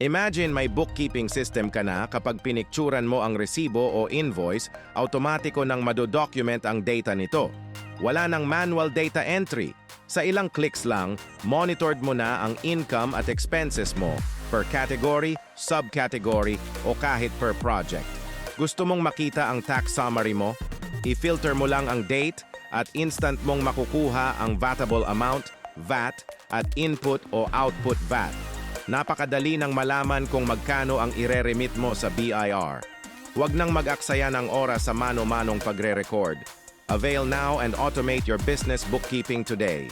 Imagine may bookkeeping system ka na kapag pinikturan mo ang resibo o invoice, automatiko nang madodocument ang data nito. Wala nang manual data entry. Sa ilang clicks lang, monitored mo na ang income at expenses mo per category, subcategory o kahit per project. Gusto mong makita ang tax summary mo? I-filter mo lang ang date at instant mong makukuha ang vatable amount, VAT, at input o output VAT. Napakadali nang malaman kung magkano ang ire-remit mo sa BIR. Huwag nang mag-aksaya ng oras sa mano-manong pagre-record. Avail now and automate your business bookkeeping today.